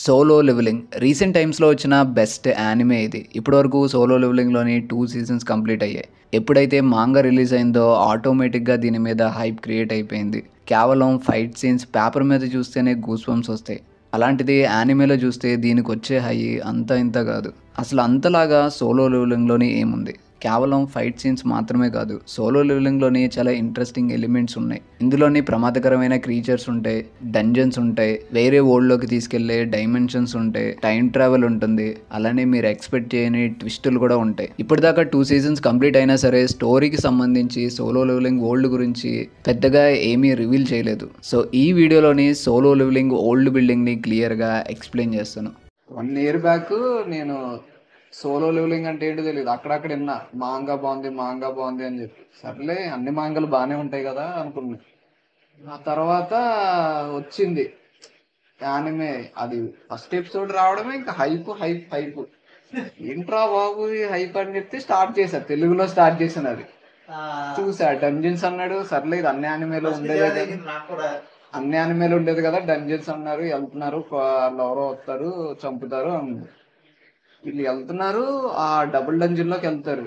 Solo levelling recent టైమ్స్లో వచ్చిన best anime ఇది. ఇప్పటివరకు సోలో లెవెలింగ్లోని 2 సీజన్స్ కంప్లీట్ అయ్యాయి. ఎప్పుడైతే మాంగా రిలీజ్ అయిందో ఆటోమేటిక్గా దీని మీద హైప్ క్రియేట్ అయిపోయింది. కేవలం ఫైట్ సీన్స్ పేపర్ మీద చూస్తేనే గూస్ బంప్స్ వస్తాయి. అలాంటిది యానిమేలో చూస్తే దీనికి వచ్చే హై అంత ఇంత కాదు. అసలు అంతలాగా సోలో లెవెలింగ్లోని ఏముంది? కేవలం ఫైట్ సీన్స్ మాత్రమే కాదు, సోలో లెవెలింగ్లోని చాలా ఇంట్రెస్టింగ్ ఎలిమెంట్స్ ఉన్నాయి. ఇందులోని ప్రమాదకరమైన క్రీచర్స్ ఉంటాయి, డంజన్స్ ఉంటాయి, వేరే వరల్డ్లోకి తీసుకెళ్లే డైమెన్షన్స్ ఉంటాయి, టైం ట్రావెల్ ఉంటుంది, అలానే మీరు ఎక్స్పెక్ట్ చేయని ట్విస్టులు కూడా ఉంటాయి. ఇప్పటిదాకా 2 సీజన్స్ కంప్లీట్ అయినా సరే స్టోరీకి సంబంధించి సోలో లెవెలింగ్ వరల్డ్ గురించి పెద్దగా ఏమీ రివీల్ చేయలేదు. సో ఈ వీడియోలోని సోలో లెవెలింగ్ ఓల్డ్ బిల్డింగ్ని క్లియర్గా ఎక్స్ప్లెయిన్ చేస్తాను. 1 ఇయర్ బ్యాక్ నేను సోలో లెవెలింగ్ అంటే ఏంటో తెలియదు. అక్కడక్కడ విన్నా మాంగా బాగుంది అని చెప్పి, సర్లే అన్ని మాంగాలు బాగానే ఉంటాయి కదా అనుకున్నా. ఆ తర్వాత వచ్చింది యానిమే. అది ఫస్ట్ ఎపిసోడ్ రావడమే ఇంకా హైప్ హైప్ హైప్. ఏంట్రా బాబు ఈ హైప్ అని చెప్పి స్టార్ట్ చేశా, తెలుగులో స్టార్ట్ చేశాను. అది చూసా, డంజన్స్ అన్నాడు, సర్లే ఇది అన్ని యానిమేలో ఉండేది కదా డంజన్స్ అన్నారు, వెళ్తున్నారు, వాళ్ళు ఎవరో వస్తారు చంపుతారు అన్నారు. వీళ్ళు వెళ్తున్నారు, ఆ డబుల్ డంజన్ లోకి వెళ్తారు.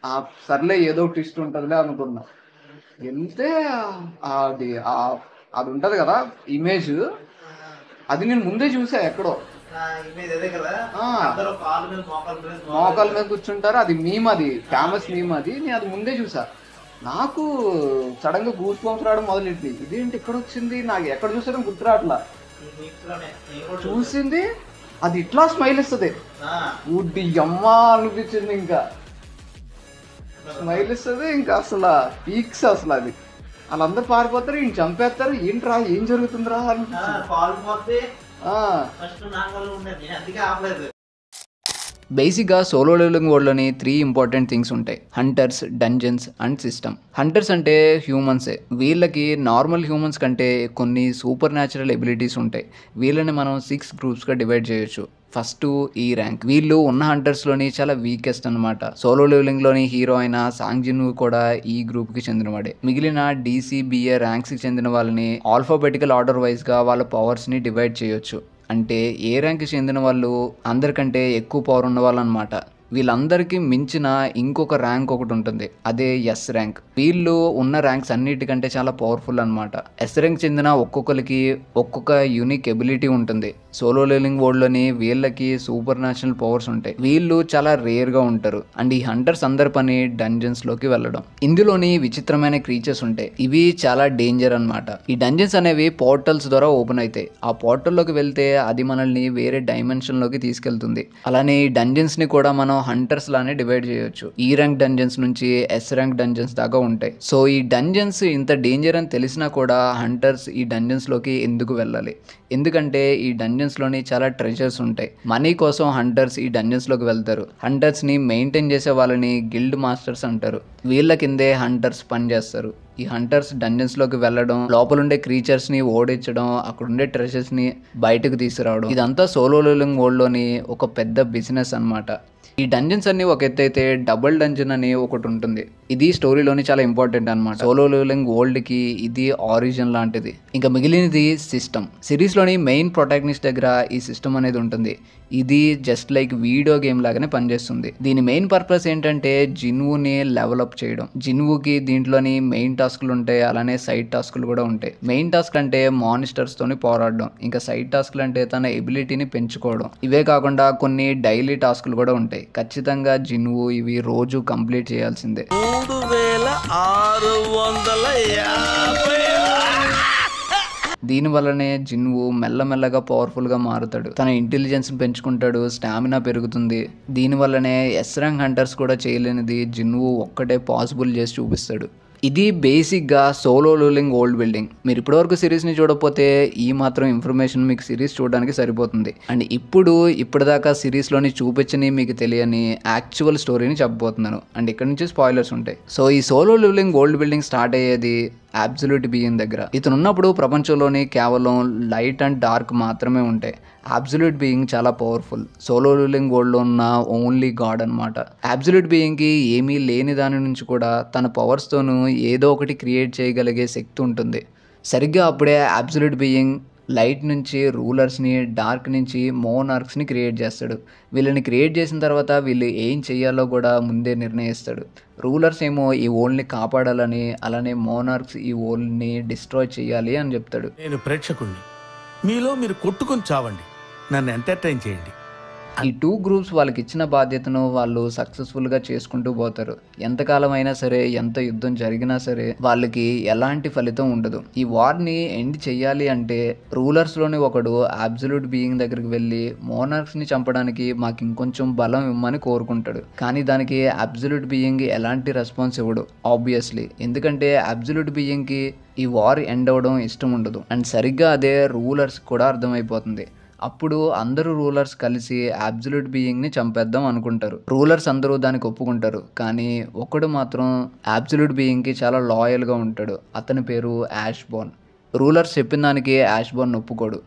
ఆ సర్లే ఏదో ట్విస్ట్ ఉంటుందిలే అనుకున్నా. వెళ్తే అది అది ఉంటది కదా ఇమేజ్, అది నేను ముందే చూసా ఎక్కడో. మోకాల మీద కూర్చుంటారు, అది మీమ్, అది ఫేమస్ మీమ్. అది నేను అది ముందే చూసా. నాకు సడన్ గా గూస్ బంప్స్ రావడం మొదలెట్టి, ఇదేంటి ఇక్కడ వచ్చింది, నాకు ఎక్కడ చూసారో గుర్తురాట్లా. చూసింది అది ఇట్లా స్మైల్ ఇస్తుంది, ఊడి అమ్మ అనిపించింది. ఇంకా స్మైల్ ఇస్తుంది, ఇంకా అసలు పీక్స్. అసలు అది వాళ్ళందరూ పారిపోతారు, ఈయన చంపేస్తారు, ఏంట్రా ఏం జరుగుతుందిరా అనిపించింది. బేసిక్గా సోలో లెవెలింగ్ వరల్డ్లోని 3 ఇంపార్టెంట్ థింగ్స్ ఉంటాయి: hunters, dungeons and system. Hunters అంటే హ్యూమన్సే. వీళ్ళకి నార్మల్ హ్యూమన్స్ కంటే కొన్ని సూపర్ న్యాచురల్ ఎబిలిటీస్ ఉంటాయి. వీళ్ళని మనం 6 గ్రూప్స్గా డివైడ్ చేయొచ్చు. ఫస్ట్ ఈ ర్యాంక్. వీళ్ళు ఉన్న హంటర్స్లోని చాలా వీకెస్ట్ అనమాట. సోలో లెవెలింగ్లోని హీరో అయిన సాంగ్ జిన్వూ కూడా ఈ గ్రూప్కి చెందినవాడే. మిగిలిన డీసీబీఏ ర్యాంక్స్కి చెందిన వాళ్ళని ఆల్ఫాబెటికల్ ఆర్డర్ వైజ్గా వాళ్ళ పవర్స్ని డివైడ్ చేయొచ్చు. అంటే ఏ ర్యాంక్కి చెందిన వాళ్ళు అందరికంటే ఎక్కువ పవర్ ఉన్న వాళ్ళు అనమాట. వీళ్ళందరికీ మించిన ఇంకొక ర్యాంక్ ఒకటి ఉంటుంది, అదే ఎస్ ర్యాంక్. వీళ్ళు ఉన్న ర్యాంక్స్ అన్నిటికంటే చాలా పవర్ఫుల్ అనమాట. ఎస్ ర్యాంక్ చెందిన ఒక్కొక్కరికి ఒక్కొక్క యూనిక్ ఎబిలిటీ ఉంటుంది. సోలో లెవెలింగ్ వరల్డ్లోని వీళ్ళకి సూపర్ న్యాచురల్ పవర్స్ ఉంటాయి. వీళ్ళు చాలా రేర్గా ఉంటారు. అండ్ ఈ హంటర్స్ అందరి పని డంజన్స్లోకి వెళ్ళడం. ఇందులోని విచిత్రమైన క్రీచర్స్ ఉంటాయి, ఇవి చాలా డేంజర్ అనమాట. ఈ డంజన్స్ అనేవి పోర్టల్స్ ద్వారా ఓపెన్ అవుతాయి. ఆ పోర్టల్లోకి వెళ్తే అది మనల్ని వేరే డైమెన్షన్లోకి తీసుకెళ్తుంది. అలానే ఈ డంజన్స్ని కూడా మనం హంటర్స్ లానే డివైడ్ చేయొచ్చు. ఈ ర్యాంక్ డంజన్స్ నుంచి ఎస్ ర్యాంక్ డంజన్స్ దాకా ఉంటాయి. సో ఈ డంజన్స్ ఇంత డేంజర్ అని తెలిసినా కూడా హంటర్స్ ఈ డంజన్స్ లోకి ఎందుకు వెళ్ళాలి? ఎందుకంటే ఈ డంజన్స్ లోని చాలా ట్రెజర్స్ ఉంటాయి. మనీ కోసం హంటర్స్ ఈ డంజన్స్ లోకి వెళ్తారు. హంటర్స్ ని మెయింటైన్ చేసే వాళ్ళని గిల్డ్ మాస్టర్స్ అంటారు. వీళ్ళ కిందే హంటర్స్ పని చేస్తారు. ఈ హంటర్స్ డంజన్స్ లోకి వెళ్ళడం, లోపలుండే క్రీచర్స్ ని ఓడించడం, అక్కడుండే ట్రెజర్స్ ని బయటకు తీసుకురావడం, ఇదంతా సోలో లెవెలింగ్ వరల్డ్ లోని ఒక పెద్ద బిజినెస్ అన్నమాట. ఈ డంజన్స్ అన్ని ఒక ఎత్తు అయితే, డబుల్ డంజన్ అని ఒకటి ఉంటుంది. ఇది స్టోరీలోని చాలా ఇంపార్టెంట్ అనమాట. సోలో లెవెలింగ్ వరల్డ్ కి ఇది ఆరిజిన్ లాంటిది. ఇంకా మిగిలినది సిస్టమ్. సిరీస్ లోని మెయిన్ ప్రొటాగనిస్ట్ దగ్గర ఈ సిస్టమ్ అనేది ఉంటుంది. ఇది జస్ట్ లైక్ వీడియో గేమ్ లాగానే పనిచేస్తుంది. దీని మెయిన్ పర్పస్ ఏంటంటే జిన్వూని లెవెలప్ చేయడం. జిన్వూకి దీంట్లోని మెయిన్ టాస్క్లు ఉంటాయి, అలానే సైడ్ టాస్క్లు కూడా ఉంటాయి. మెయిన్ టాస్క్ అంటే మానిస్టర్స్ తోని పోరాడడం, ఇంకా సైడ్ టాస్క్లు అంటే తన ఎబిలిటీని పెంచుకోవడం. ఇవే కాకుండా కొన్ని డైలీ టాస్క్లు కూడా ఉంటాయి. ఖచ్చితంగా జిన్వూ ఇవి రోజు కంప్లీట్ చేయాల్సిందే. 3650. దీనివల్లనే జిన్వూ మెల్లమెల్లగా పవర్ఫుల్గా మారుతాడు. తన ఇంటెలిజెన్స్ పెంచుకుంటాడు, స్టామినా పెరుగుతుంది. దీనివల్లనే ఎస్ ర్యాంక్ హంటర్స్ కూడా చేయలేనిది జిన్వూ ఒక్కటే పాసిబుల్ చేసి చూపిస్తాడు. ఇది బేసిక్గా సోలో లెవెలింగ్ వరల్డ్ బిల్డింగ్. మీరు ఇప్పటివరకు సిరీస్ని చూడకపోతే ఈ మాత్రం ఇన్ఫర్మేషన్ మీకు సిరీస్ చూడడానికి సరిపోతుంది. అండ్ ఇప్పటిదాకా సిరీస్లోని చూపించని మీకు తెలియని యాక్చువల్ స్టోరీని చెప్పబోతున్నాను. అండ్ ఇక్కడ నుంచి స్పాయిలర్స్ ఉంటాయి. సో ఈ Solo Leveling world building start అయ్యేది అబ్సల్యూట్ బీయింగ్ దగ్గర. ఇతను ఉన్నప్పుడు ప్రపంచంలోని కేవలం లైట్ అండ్ డార్క్ మాత్రమే ఉంటాయి. అబ్సల్యూట్ బీయింగ్ చాలా పవర్ఫుల్. సోలో లెవెలింగ్ వరల్డ్లో ఉన్న ఓన్లీ గాడ్ అనమాట. అబ్సల్యూట్ బీయింగ్కి ఏమీ లేని దాని నుంచి కూడా తన పవర్స్తోనూ ఏదో ఒకటి క్రియేట్ చేయగలిగే శక్తి ఉంటుంది. సరిగ్గా అప్పుడే అబ్సల్యూట్ బీయింగ్ లైట్ నుంచి రూలర్స్‌ని, డార్క్ నుంచి మోనార్క్స్‌ని క్రియేట్ చేస్తాడు. వీళ్ళని క్రియేట్ చేసిన తర్వాత వీళ్ళు ఏం చేయాలో గూడా ముందే నిర్ణయిస్తాడు. రూలర్స్ ఏమో ఈ వరల్డ్‌ని కాపాడాలని, అలానే మోనార్క్స్ ఈ వరల్డ్‌ని డిస్ట్రాయ్ చేయాలి అని చెప్తాడు. నేను ప్రేక్షకుణ్ణి. మీలో మీరు కొట్టుకొని చావండి. నన్ను ఎంటర్‌టైన్ చేయండి. ఈ 2 గ్రూప్స్ వాళ్ళకిచ్చిన బాధ్యతను వాళ్ళు సక్సెస్‌ఫుల్‌గా చేసుకుంటూ పోతారు. ఎంతకాలం అయినా సరే, ఎంత యుద్ధం జరిగినా సరే, వాళ్ళకి ఎలాంటి ఫలితం ఉండదు. ఈ వార్‌ని ఎండ్ చెయ్యాలి అంటే రూలర్స్‌లోని ఒకడు అబ్సల్యూట్ బీయింగ్ దగ్గరికి వెళ్లి మోనార్క్స్‌ని చంపడానికి మాకు ఇంకొంచెం బలం ఇమ్మని కోరుకుంటాడు. కానీ దానికి అబ్సల్యూట్ బీయింగ్ ఎలాంటి రెస్పాన్స్ ఇవ్వడు ఆబ్వియస్‌లీ. ఎందుకంటే అబ్సల్యూట్ బీయింగ్‌కి ఈ వార్ ఎండ్ అవ్వడం ఇష్టం ఉండదు. అండ్ సరిగ్గా అదే రూలర్స్‌కి కూడా అర్థమైపోతుంది. అప్పుడు అందరూ రూలర్స్ కలిసి అబ్సల్యూట్ బీయింగ్‌ని చంపేద్దాం అనుకుంటారు. రూలర్స్ అందరూ దానికి ఒప్పుకుంటారు. కానీ ఒకడు మాత్రం అబ్సల్యూట్ బీయింగ్‌కి చాలా లాయల్‌గా ఉంటాడు. అతని పేరు యాష్‌బోర్న్. రూలర్స్ చెప్పిన దానికి యాష్‌బోర్న్ ఒప్పుకోడు.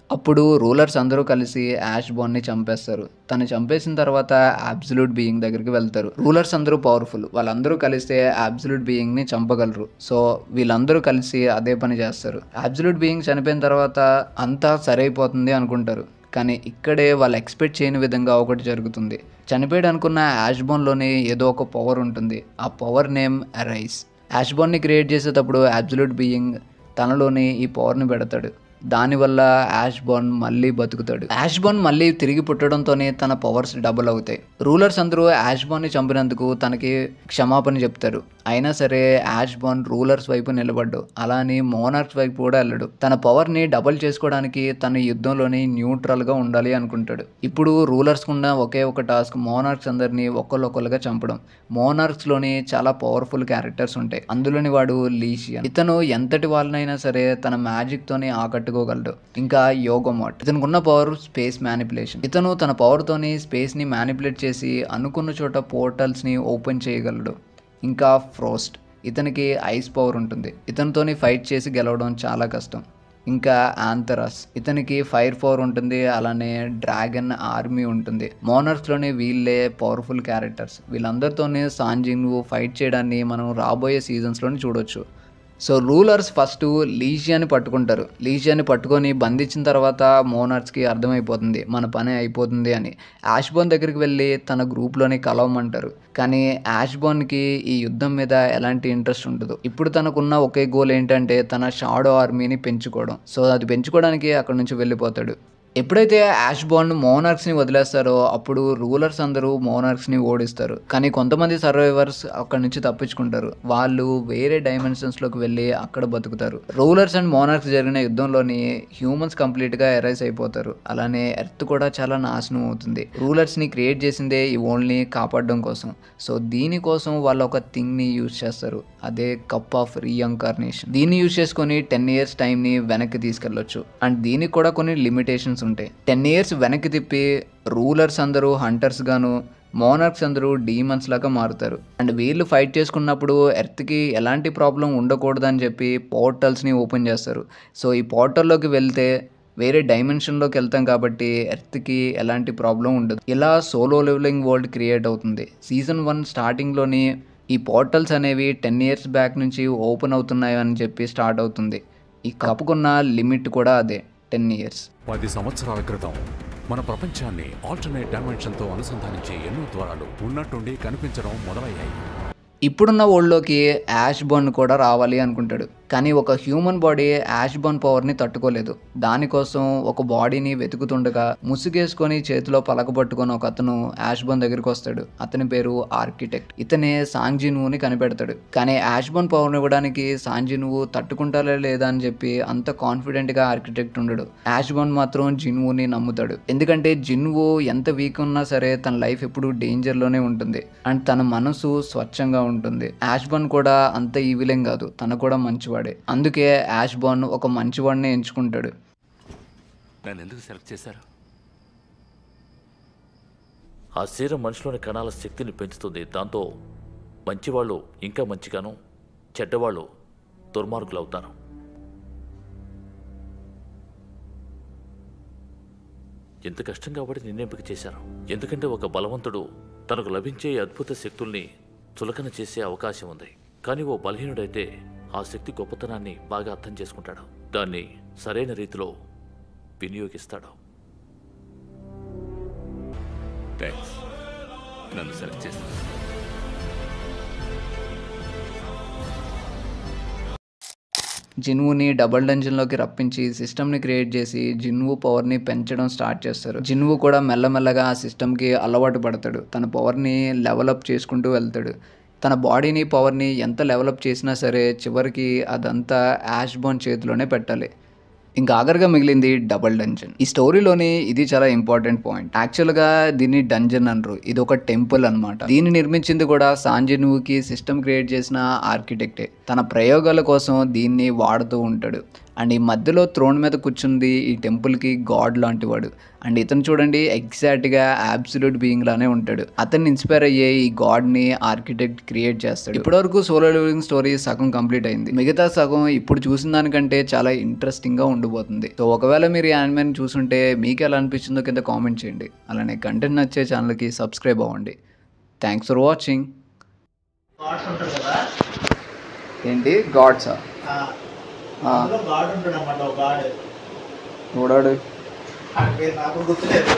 అప్పుడు రూలర్స్ అందరూ కలిసి యాష్‌బోర్న్‌ని చంపేస్తారు. తను చంపేసిన తర్వాత అబ్సల్యూట్ బీయింగ్ దగ్గరికి వెళ్తారు. రూలర్స్ అందరూ పవర్‌ఫుల్. వాళ్ళందరూ కలిస్తే అబ్సల్యూట్ బీయింగ్‌ని చంపగలరు. సో వీళ్ళందరూ కలిసి అదే పని చేస్తారు. అబ్సల్యూట్ బీయింగ్ చనిపోయిన తర్వాత అంతా సరైపోతుంది అనుకుంటారు. కానీ ఇక్కడే వాళ్ళు ఎక్స్పెక్ట్ చేయని విధంగా ఒకటి జరుగుతుంది. చనిపోయాడు అనుకున్న యాష్‌బోర్న్‌లోని ఏదో ఒక పవర్ ఉంటుంది. ఆ పవర్ నేమ్ అరైజ్. యాష్‌బోర్న్‌ని క్రియేట్ చేసేటప్పుడు అబ్సల్యూట్ బీయింగ్ తనలోని ఈ పవర్‌ని పెడతాడు. దానివల్ల యాష్‌బోర్న్ మళ్ళీ బతుకుతాడు. యాష్‌బోర్న్ మళ్ళీ తిరిగి పుట్టడంతోనే తన పవర్స్ డబుల్ అవుతాయి. రూలర్స్ అందరూ యాష్‌బోర్న్‌ని చంపినందుకు తనకి క్షమాపణ చెప్తారు. అయినా సరే యాష్‌బోర్న్ రూలర్స్ వైపు నిలబడ్డు. అలా అని మోనార్క్స్ వైపు కూడా వెళ్ళడు. తన పవర్‌ని డబుల్ చేసుకోవడానికి తన యుద్ధంలోని న్యూట్రల్‌గా ఉండాలి అనుకుంటాడు. ఇప్పుడు రూలర్స్‌కు ఉన్న ఒకే ఒక టాస్క్ మోనార్క్స్ అందరినీ ఒకళ్ళొకళ్ళుగా చంపడం. మోనార్క్స్‌లోని చాలా పవర్ఫుల్ క్యారెక్టర్స్ ఉంటాయి. అందులోని వాడు లీషియన్. ఇతను ఎంతటి వాళ్ళనైనా సరే తన మ్యాజిక్‌తోని ఆకట్టుకోగలడు. ఇంకా యోగమోట్. ఇతనుకున్న పవర్ స్పేస్ మ్యానిపులేషన్. ఇతను తన పవర్‌తోని స్పేస్‌ని మ్యానిపులేట్ చేసి అనుకున్న చోట పోర్టల్స్‌ని ఓపెన్ చేయగలడు. ఇంకా ఫ్రోస్ట్. ఇతనికి ఐస్ పవర్ ఉంటుంది. ఇతనితోని ఫైట్ చేసి గెలవడం చాలా కష్టం. ఇంకా ఆంథరస్. ఇతనికి ఫైర్ పవర్ ఉంటుంది. అలానే డ్రాగన్ ఆర్మీ ఉంటుంది. మోనార్క్స్‌లోని వీళ్ళే పవర్ఫుల్ క్యారెక్టర్స్. వీళ్ళందరితోని సాంజిన్‌వు ఫైట్ చేయడాన్ని మనం రాబోయే సీజన్స్‌లోని చూడొచ్చు. సో రూలర్స్ ఫస్ట్ లీషియాని పట్టుకుంటారు. లీషియాని పట్టుకొని బంధించిన తర్వాత మోనార్క్స్‌కి అర్థమైపోతుంది మన పని అయిపోతుంది అని. యాష్‌బోర్న్ దగ్గరికి వెళ్ళి తన గ్రూప్‌లోని కలవమంటారు. కానీ యాష్‌బోర్న్‌కి ఈ యుద్ధం మీద ఎలాంటి ఇంట్రెస్ట్ ఉండదు. ఇప్పుడు తనకున్న ఒకే గోల్ ఏంటంటే తన షాడో ఆర్మీని పెంచుకోవడం. సో అది పెంచుకోవడానికి అక్కడి నుంచి వెళ్ళిపోతాడు. ఎప్పుడైతే యాష్‌బోర్న్ మోనార్క్స్‌ని వదిలేస్తారో అప్పుడు రూలర్స్ అందరూ మోనార్క్స్‌ని ఓడిస్తారు. కానీ కొంతమంది సర్వైవర్స్ అక్కడి నుంచి తప్పించుకుంటారు. వాళ్ళు వేరే డైమెన్షన్స్‌లోకి వెళ్ళి అక్కడ బతుకుతారు. రూలర్స్ అండ్ మోనార్క్స్ జరిగిన యుద్ధంలోని హ్యూమన్స్ కంప్లీట్‌గా ఎరైజ్ అయిపోతారు. అలానే ఎర్త్ కూడా చాలా నాశనం అవుతుంది. రూలర్స్‌ని క్రియేట్ చేసిందే ఈ వరల్డ్‌ని కాపాడడం కోసం. సో దీనికోసం వాళ్ళు ఒక థింగ్‌ని యూజ్ చేస్తారు. అదే కప్ ఆఫ్ రీఇన్కార్నేషన్. దీన్ని యూజ్ చేసుకొని 10 ఇయర్స్ టైంని వెనక్కి తీసుకెళ్ళొచ్చు. అండ్ దీనికి కూడా కొన్ని లిమిటేషన్స్ ఉంటాయి. 10 ఇయర్స్ వెనక్కి తిప్పి రూలర్స్ అందరూ హంటర్స్ గాను, మోనార్క్స్ అందరూ డీమన్స్ లాగా మారుతారు. అండ్ వీళ్ళు ఫైట్ చేసుకున్నప్పుడు ఎర్త్‌కి ఎలాంటి ప్రాబ్లం ఉండకూడదని చెప్పి పోర్టల్స్‌ని ఓపెన్ చేస్తారు. సో ఈ పోర్టల్‌లోకి వెళ్తే వేరే డైమెన్షన్‌లోకి వెళ్తాం కాబట్టి ఎర్త్‌కి ఎలాంటి ప్రాబ్లం ఉండదు. ఇలా సోలో లెవెలింగ్ వరల్డ్ క్రియేట్ అవుతుంది. సీజన్ 1 స్టార్టింగ్‌లోని ఈ పోర్టల్స్ అనేవి 10 ఇయర్స్ బ్యాక్ నుంచి ఓపెన్ అవుతున్నాయి అని చెప్పి స్టార్ట్ అవుతుంది. ఈ కప్పుకున్న లిమిట్ కూడా అదే 10 ఇయర్స్. 10 సంవత్సరాల క్రితం మన ప్రపంచాన్ని ఆల్టర్నేట్ డైమెన్షన్తో అనుసంధానించే ఎన్నో ద్వారాలు ఉన్నట్టుండి కనిపించడం మొదలయ్యాయి. ఇప్పుడున్న వరల్డ్‌లోకి యాష్‌బోర్న్ కూడా రావాలి అనుకుంటాడు. కానీ ఒక హ్యూమన్ బాడీ యాష్‌బోర్న్ పవర్‌ని తట్టుకోలేదు. దానికోసం ఒక బాడీని వెతుకుతుండగా ముసుగేసుకొని చేతిలో పలకబట్టుకొని ఒకతను యాష్‌బోర్న్ దగ్గరికి వస్తాడు. అతని పేరు ఆర్కిటెక్ట్. ఇతనే సాంగ్జిన్‌వుని కనిపెడతాడు. కానీ యాష్‌బోర్న్ పవర్‌ని ఇవ్వడానికి సాంగ్జిన్‌వు తట్టుకుంటారా లేదా అని చెప్పి అంత కాన్ఫిడెంట్‌గా ఆర్కిటెక్ట్ ఉండడు. యాష్‌బోర్న్ మాత్రం జిన్‌వుని నమ్ముతాడు. ఎందుకంటే జిన్‌వు ఎంత వీక్ ఉన్నా సరే తన లైఫ్ ఎప్పుడు డేంజర్‌లోనే ఉంటుంది. అండ్ తన మనసు స్వచ్ఛంగా ఉంటుంది. యాష్‌బోర్న్ కూడా అంత ఈవిలేం కాదు. తను కూడా మంచివాడే. అందుకే యాష్‌బోర్న్ ఒక మంచివాడిని ఎంచుకుంటాడు. నన్ను ఎందుకు సెలెక్ట్ చేశారు? ఆ శరీరం మనిషిలోని కణాల శక్తిని పెంచుతుంది. దాంతో మంచివాళ్ళు ఇంకా మంచిగాను, చెడ్డవాళ్ళు దుర్మార్గులు అవుతారు. ఎంత కష్టం కాబట్టి నిన్ను ఎంపిక చేశారు. ఎందుకంటే ఒక బలవంతుడు తనకు లభించే అద్భుత శక్తుల్ని చులకన చేసే అవకాశం ఉంది. కానీ ఓ బలహీనుడైతే ఆ శక్తి గొప్పతనాన్ని బాగా అర్థం చేసుకుంటాడు. దాన్ని సరైన రీతిలో వినియోగిస్తాడు. థ్యాంక్స్, నన్ను సెలెక్ట్ చేస్తాను. జిన్వుని డబుల్ డంజన్లోకి రప్పించి సిస్టమ్ని క్రియేట్ చేసి జిన్వు పవర్ని పెంచడం స్టార్ట్ చేస్తారు. జిన్వు కూడా మెల్లమెల్లగా ఆ సిస్టమ్కి అలవాటు పడతాడు. తన పవర్ని లెవలప్ చేసుకుంటూ వెళ్తాడు. తన బాడీని పవర్ని ఎంత డెవలప్ చేసినా సరే చివరికి అదంతా యాష్ బోన్ చేతిలోనే పెట్టాలి. ఇంకా ఆఖరిగా మిగిలింది డబుల్ డంజన్. ఈ స్టోరీలోని ఇది చాలా ఇంపార్టెంట్ పాయింట్. యాక్చువల్గా దీన్ని డంజన్ అనరు, ఇది ఒక టెంపుల్ అనమాట. దీన్ని నిర్మించింది కూడా సాంజిన్వుకి సిస్టమ్ క్రియేట్ చేసిన ఆర్కిటెక్టే. తన ప్రయోగాల కోసం దీన్ని వాడుతూ ఉంటాడు. అండ్ ఈ మధ్యలో థ్రోన్ మీద కూర్చుంది ఈ టెంపుల్కి గాడ్ లాంటి వాడు. అండ్ ఇతను చూడండి ఎగ్జాక్ట్గా అబ్సల్యూట్ బీయింగ్ లానే ఉంటాడు. అతన్ని ఇన్స్పైర్ అయ్యే ఈ గాడ్ని ఆర్కిటెక్ట్ క్రియేట్ చేస్తాడు. ఇప్పటివరకు సోలో లెవెలింగ్ స్టోరీ సగం కంప్లీట్ అయింది. మిగతా సగం ఇప్పుడు చూసిన దానికంటే చాలా ఇంట్రెస్టింగ్గా ఉండిపోతుంది. సో ఒకవేళ మీరు ఈ యానిమేని చూసుంటే మీకు ఎలా అనిపించిందో కింద కామెంట్ చేయండి. అలానే కంటెంట్ నచ్చే ఛానల్కి సబ్స్క్రైబ్ అవ్వండి. Thanks for watching. ఏంటి గాడ్సా? గాడ్ ఉంటాడు అన్నమాట, ఒక గాడ్. చూడాడు నాకు గుర్తులేదు.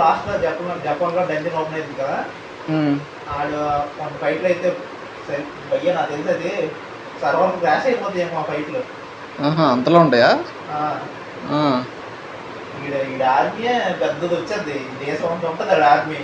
లాస్ట్ లో జపాన్ లో డంజన్ ఓపెన్ అయింది కదా, ఆడు కొంత ఫైట్లు అయితే భయ్యా నాకు తెలిసి అది సర్వర్ క్రాష్ అయిపోతాయి మా ఫైట్లు. అంతలో ఉంటాయా? ఈడ ఆర్మీ పెద్దది వచ్చేది, దేశం అంతా ఉంటుంది ఆడ ఆర్మీ.